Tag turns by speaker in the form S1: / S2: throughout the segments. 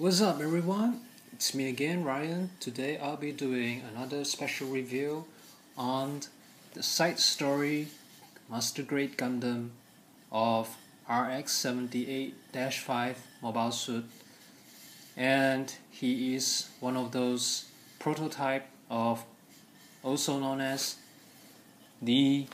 S1: What's up everyone? It's me again, Ryan. Today I'll be doing another special review on the side story Master Grade Gundam of RX-78-5 mobile suit, and he is one of those prototype of also known as the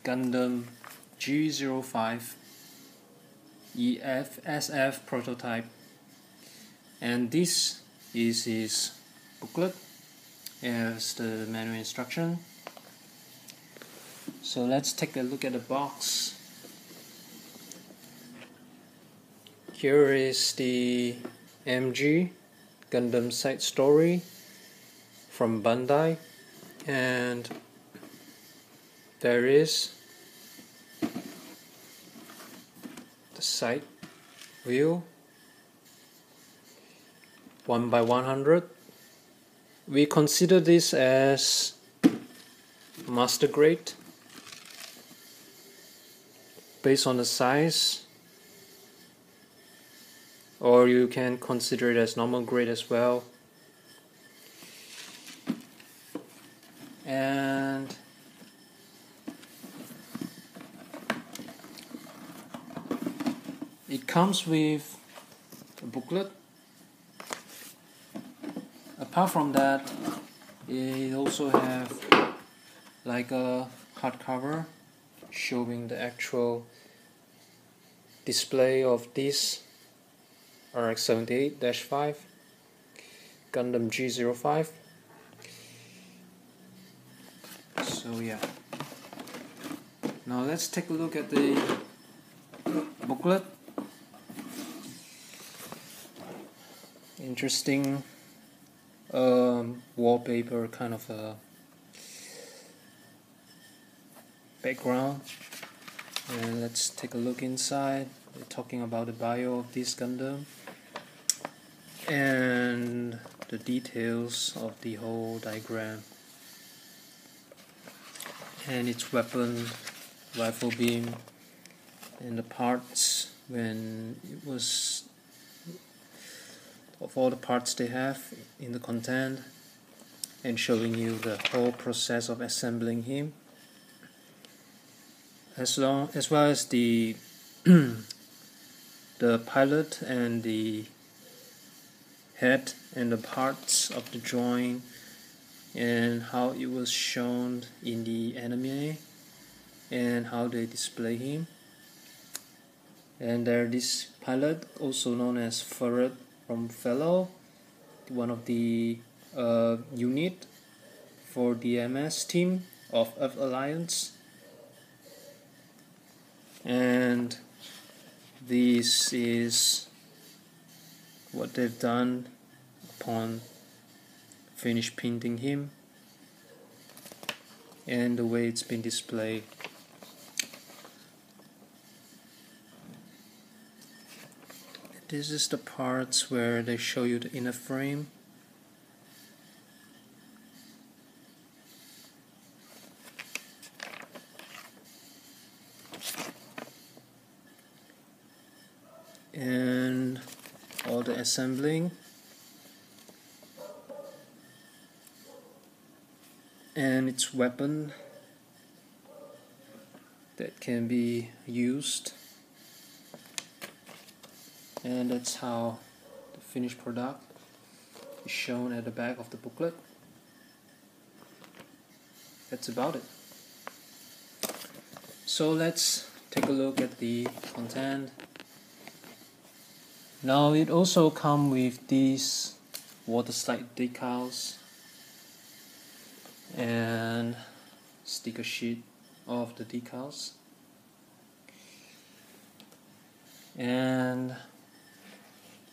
S1: Gundam G05 EFSF prototype. And this is his booklet as the manual instruction. So let's take a look at the box. Here is the MG Gundam side story from Bandai, and there is the side view 1/100. We consider this as master grade based on the size, or you can consider it as normal grade as well. And it comes with a booklet. Apart from that, it also have like a hardcover showing the actual display of this RX-78-5 Gundam G05. So yeah, now let's take a look at the booklet. Interesting wallpaper kind of a background, and let's take a look inside. We're talking about the bio of this Gundam and the details of the whole diagram and its weapon, rifle beam, and the parts when it was of all the parts they have in the content, and showing you the whole process of assembling him, as well as the the pilot and the head and the parts of the joint and how it was shown in the anime and how they display him. And there this pilot, also known as Ferret from Fellow, one of the unit for the MS team of Earth Alliance. And this is what they've done upon finish painting him, and the way it's been displayed. This is the parts where they show you the inner frame. And all the assembling. And its weapon that can be used. And that's how the finished product is shown at the back of the booklet. That's about it. So let's take a look at the content. Now it also comes with these water slide decals and sticker sheet of the decals, and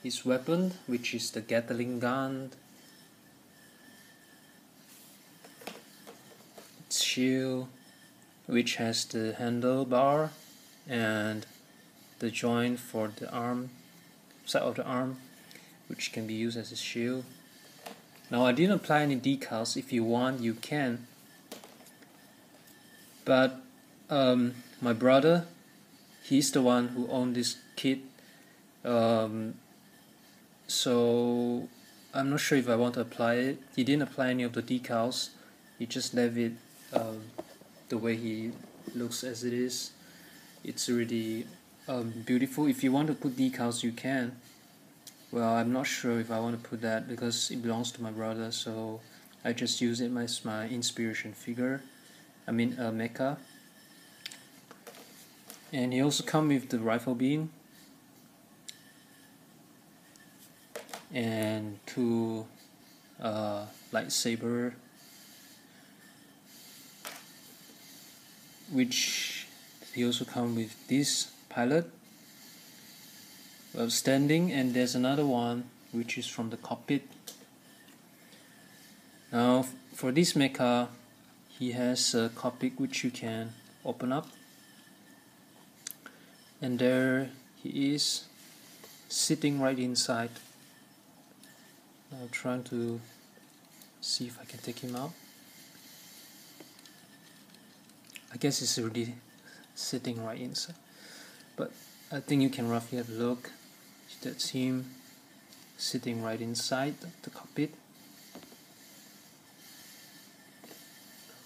S1: his weapon, which is the Gatling gun, its shield, which has the handlebar and the joint for the arm, side of the arm, which can be used as a shield. Now I didn't apply any decals. If you want, you can, but my brother, he's the one who owned this kit So I'm not sure if I want to apply it. He didn't apply any of the decals. He just left it the way he looks as it is. It's really beautiful. If you want to put decals, you can. Well, I'm not sure if I want to put that because it belongs to my brother, so I just use it as my inspiration figure. I mean mecha. And he also comes with the rifle beam and two lightsaber, which he also comes with this pilot standing, and there's another one which is from the cockpit. Now for this mecha, he has a cockpit which you can open up, and there he is sitting right inside. Now I'm trying to see if I can take him out. I guess he's already sitting right inside, but I think you can roughly have a look. That's him sitting right inside the cockpit.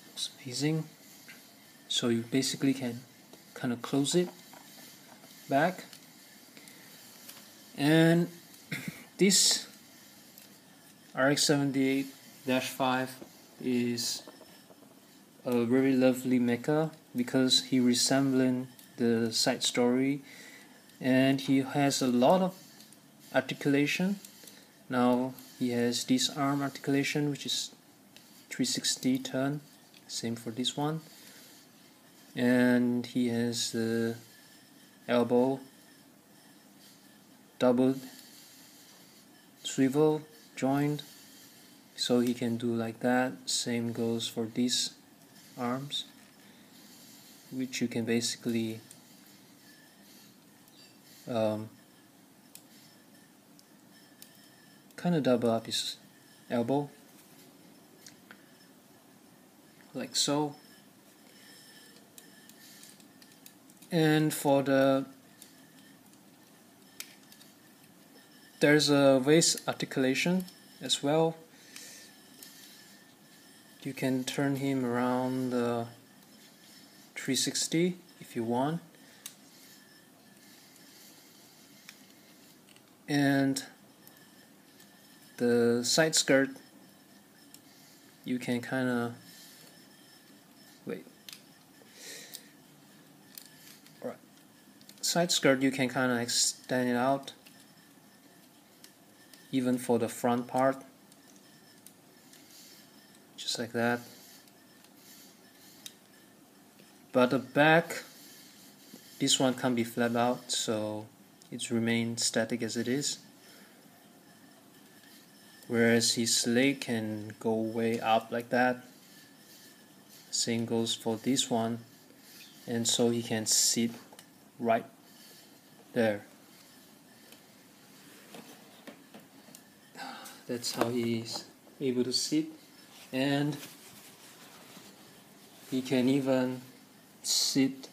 S1: Looks amazing. So you basically can kind of close it back, and this RX-78-5 is a very lovely mecha because he resembles the side story, and he has a lot of articulation. Now he has this arm articulation, which is 360 turn, same for this one, and he has the elbow double swivel joint, so he can do like that. Same goes for these arms, which you can basically kind of double up his elbow like so. And for there's a waist articulation as well. You can turn him around 360 if you want. And the side skirt, you can kind of side skirt you can kind of extend it out, even for the front part, just like that. But the back, this one can't be flapped out, so it remains static as it is, whereas his leg can go way up like that. Same goes for this one, and so he can sit right there. That's how he is able to sit, and he can even sit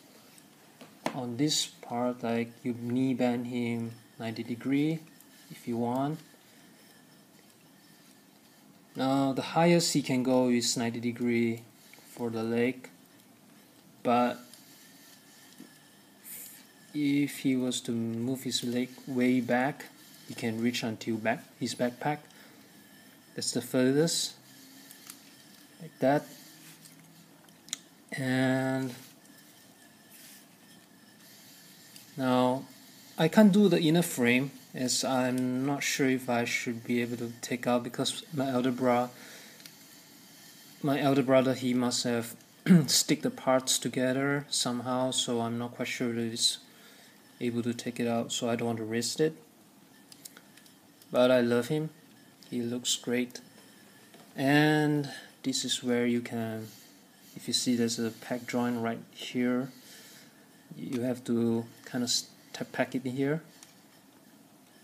S1: on this part, like you knee bend him 90 degree if you want. Now the highest he can go is 90 degree for the leg, but if he was to move his leg way back, he can reach until his backpack. That's the furthest, like that. And now I can't do the inner frame, as I'm not sure if I should be able to take out, because my elder brother he must have stick the parts together somehow, so I'm not quite sure that it's able to take it out, so I don't want to risk it. But I love him, he looks great. And this is where you can, if you see there's a pack joint right here, you have to kind of pack it in here,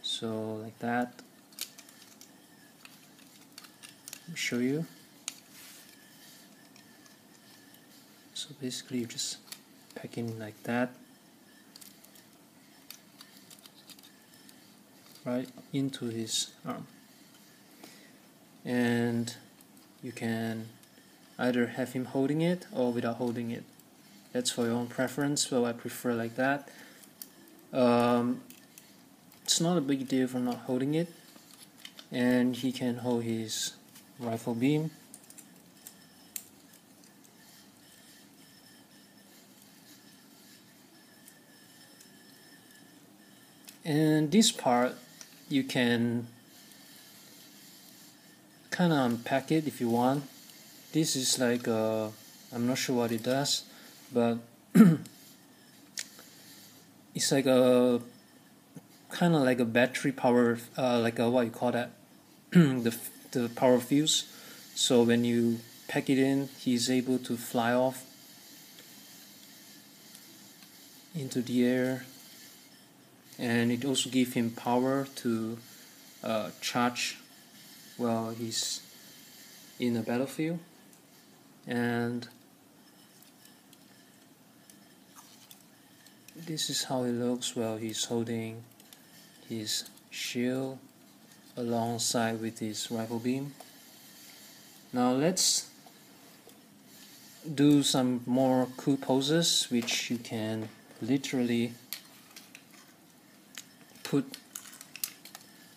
S1: so like that. Let me show you. So basically you just pack in like that. right into his arm. And you can either have him holding it or without holding it. That's for your own preference. Well, I prefer like that. It's not a big deal for not holding it, and he can hold his rifle beam. And this part you can kind of unpack it if you want. This is like I'm not sure what it does, but it's like a kind of like a battery power, like a, what you call that, the power fuse. So when you pack it in, he's able to fly off into the air, and it also gives him power to charge while he's in a battlefield. And this is how it looks while he's holding his shield alongside with his rifle beam. Now let's do some more cool poses which you can literally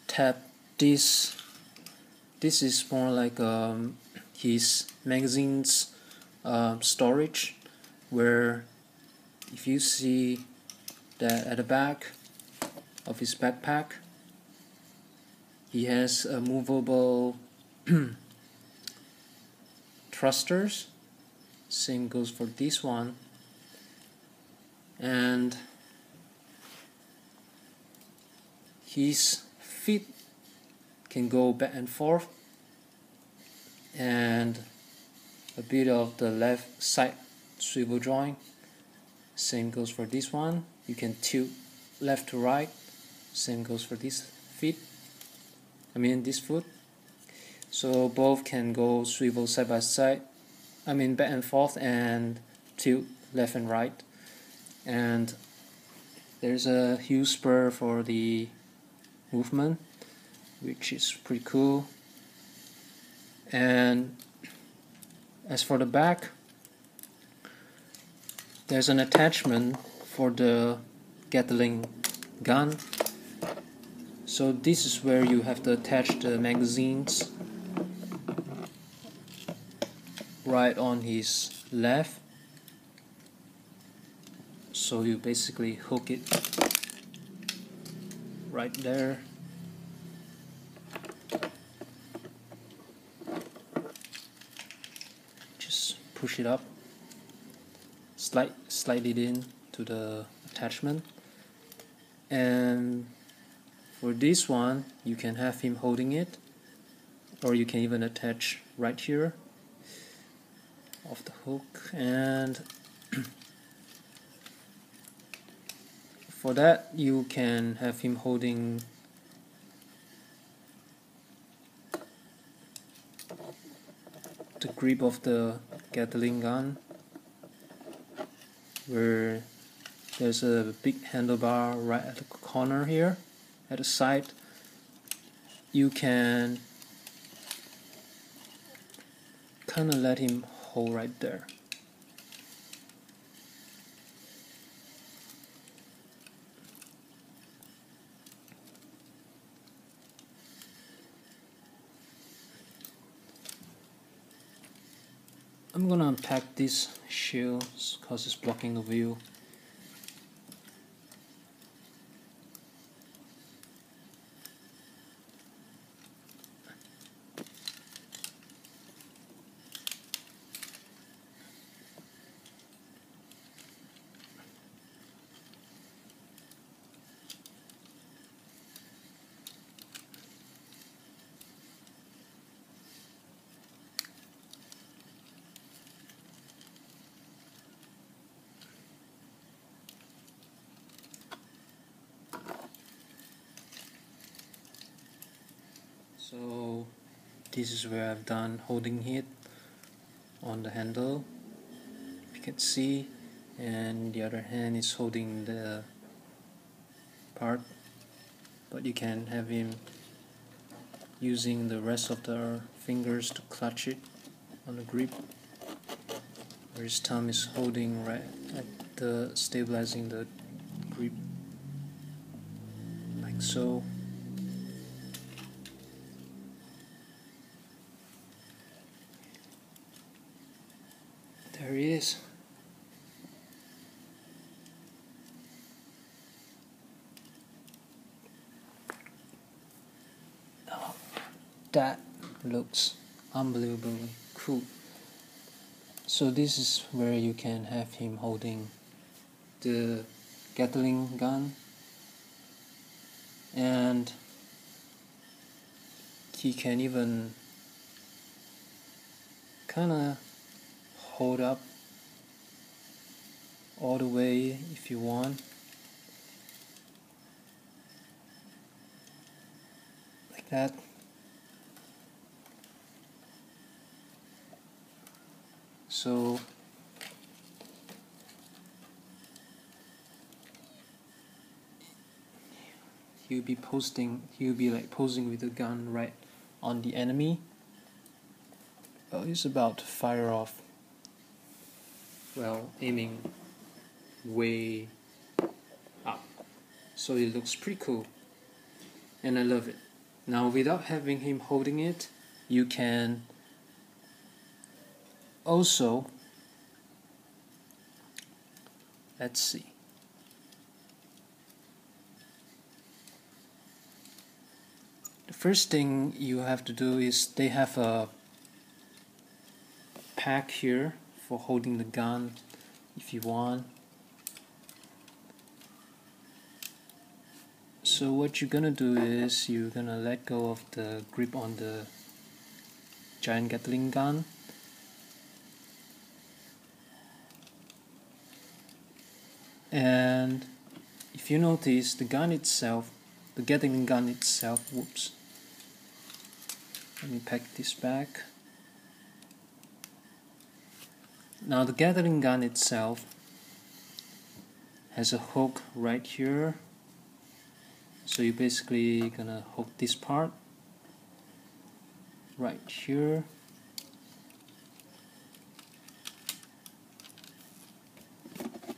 S1: tap this. This is more like his magazine's storage, where if you see that at the back of his backpack he has a movable thrusters. Same goes for this one, and his feet can go back and forth, and a bit of the left side swivel joint. Same goes for this one. You can tilt left to right. Same goes for this foot. So both can go swivel side by side, back and forth, and tilt left and right. And there's a heel spur for the movement, which is pretty cool. And as for the back, there's an attachment for the Gatling gun. So this is where you have to attach the magazines right on his left. So you basically hook it right there. Just push it up, slide it in to the attachment. And for this one, you can have him holding it, or you can even attach right here off the hook. And for that, you can have him holding the grip of the Gatling gun, where there's a big handlebar right at the corner here at the side. You can kind of let him hold right there. I'm gonna unpack this shield because it's blocking the view. So this is where I've done holding it on the handle, you can see, and the other hand is holding the part. but you can have him using the rest of the fingers to clutch it on the grip, where his thumb is holding right at the stabilizing the grip, like so. There he is. Oh, that looks unbelievably cool. So this is where you can have him holding the Gatling gun, and he can even kinda hold up all the way if you want, like that. So he'll be like posing with the gun right on the enemy. Well, he's about to fire off, well, aiming way up. So it looks pretty cool, and I love it. Now, without having him holding it, you can also, let's see, the first thing you have to do is they have a pack here for holding the gun if you want. So what you're gonna do is you're gonna let go of the grip on the giant Gatling gun, and if you notice, the gun itself, the Gatling gun itself, whoops, let me pack this back. Now the Gatling gun itself has a hook right here, so you're basically gonna hook this part right here.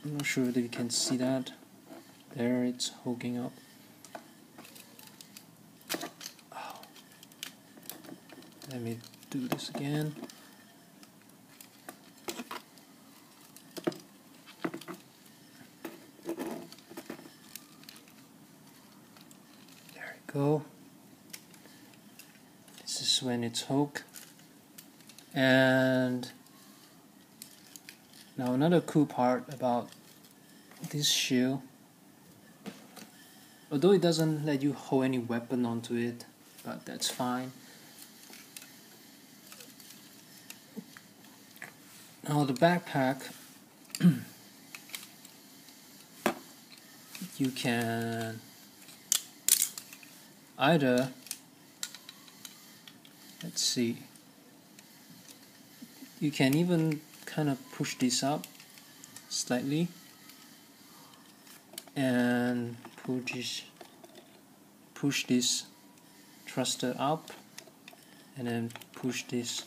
S1: I'm not sure that you can see that. There, it's hooking up. Oh. Let me do this again. There we go. This is when it's hooked. And now another cool part about this shield, although it doesn't let you hold any weapon onto it, but that's fine. Now the backpack, you can either, let's see, you can even kind of push this up slightly and push this thruster up, and then push this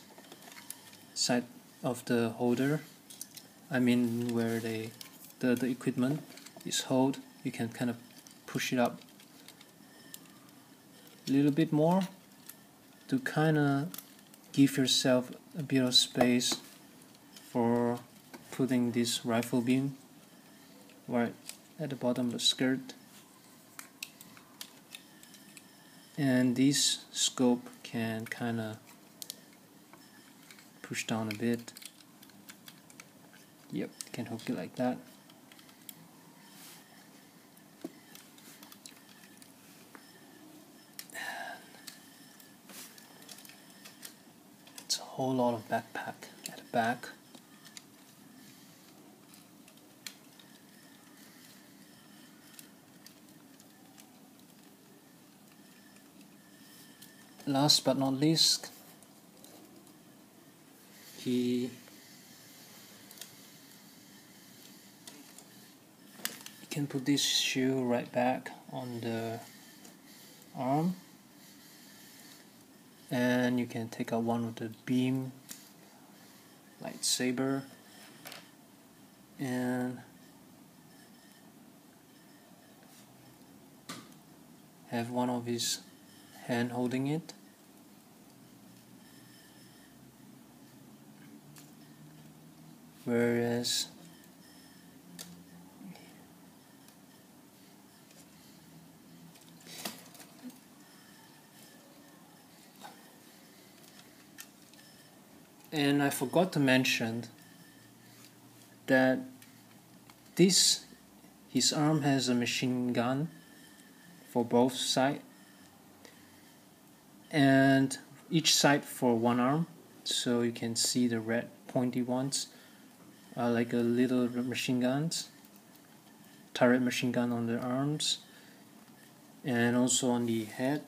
S1: side of the holder, I mean where the equipment is held. You can kind of push it up a little bit more to kind of give yourself a bit of space for putting this rifle beam right at the bottom of the skirt. And this scope can kind of push down a bit. Yep, you can hook it like that. It's a whole lot of backpack at the back. Last but not least, you can put this shoe right back on the arm, and you can take out one of the beam lightsaber and have one of his hand holding it. Whereas and I forgot to mention that his arm has a machine gun for both sides, and each side for one arm, so you can see the red pointy ones are like a little machine guns, turret machine gun on the arms, and also on the head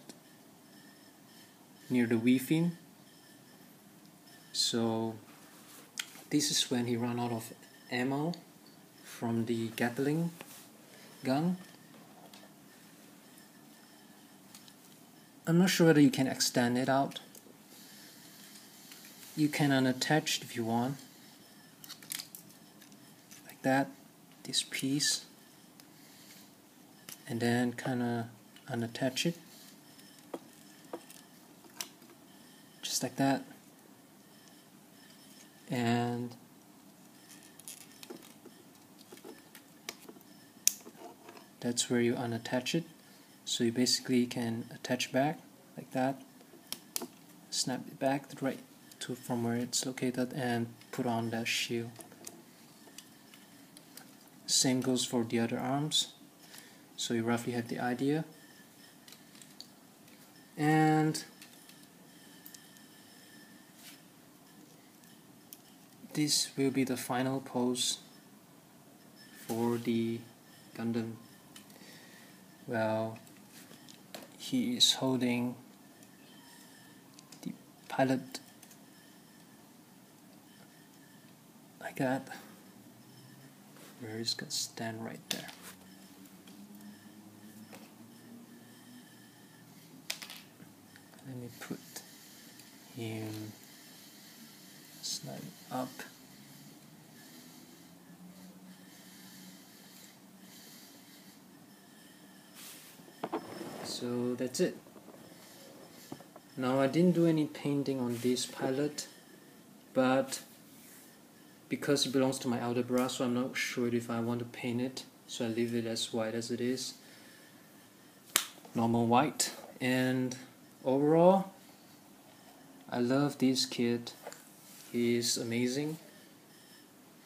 S1: near the weaving. So this is when he ran out of ammo from the Gatling gun. I'm not sure whether you can extend it out. You can unattach if you want, like that, this piece, and then kinda unattach it, just like that. And that's where you unattach it. So you basically can attach back like that, snap it back right to from where it's located, and put on that shield. Same goes for the other arms. So you roughly have the idea. And this will be the final pose for the Gundam. Well, he is holding the pilot like that, where he's gonna stand right there. Let me put him slightly up. So that's it. Now I didn't do any painting on this pilot, but because it belongs to my outer bra, so I'm not sure if I want to paint it, so I leave it as white as it is, normal white. And overall, I love this kid. He's amazing,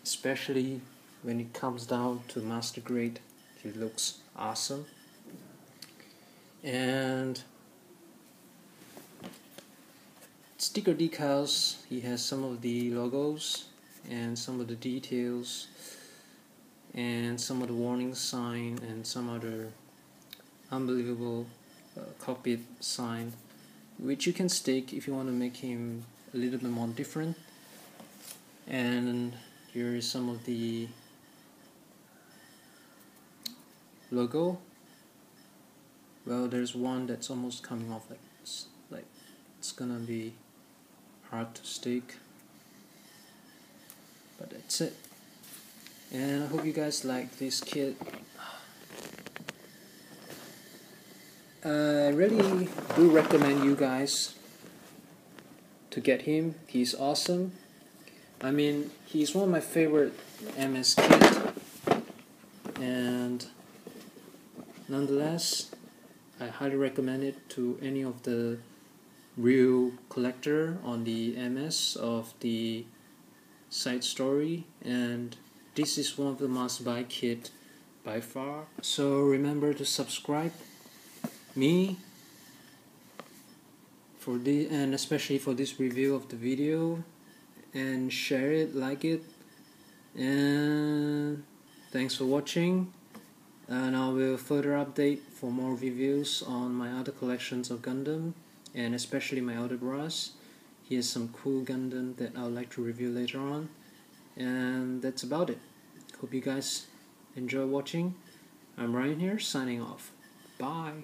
S1: especially when it comes down to master grade. He looks awesome. And sticker decals, he has some of the logos and some of the details and some of the warning sign and some other unbelievable cockpit sign, which you can stick if you want to make him a little bit more different. And here is some of the logo. Well, there's one that's almost coming off like it's gonna be hard to stick, but that's it. And I hope you guys like this kit. I really do recommend you guys to get him. He's awesome. I mean, he's one of my favorite MS kit, and nonetheless, I highly recommend it to any of the real collector on the MS of the side story, and this is one of the must-buy kit by far. So remember to subscribe me for this, and especially for this review of the video, and share it, like it, and thanks for watching. And I will further update for more reviews on my other collections of Gundam, and especially my outer bras. Here's some cool Gundam that I would like to review later on. And that's about it. Hope you guys enjoy watching. I'm Ryan here, signing off. Bye.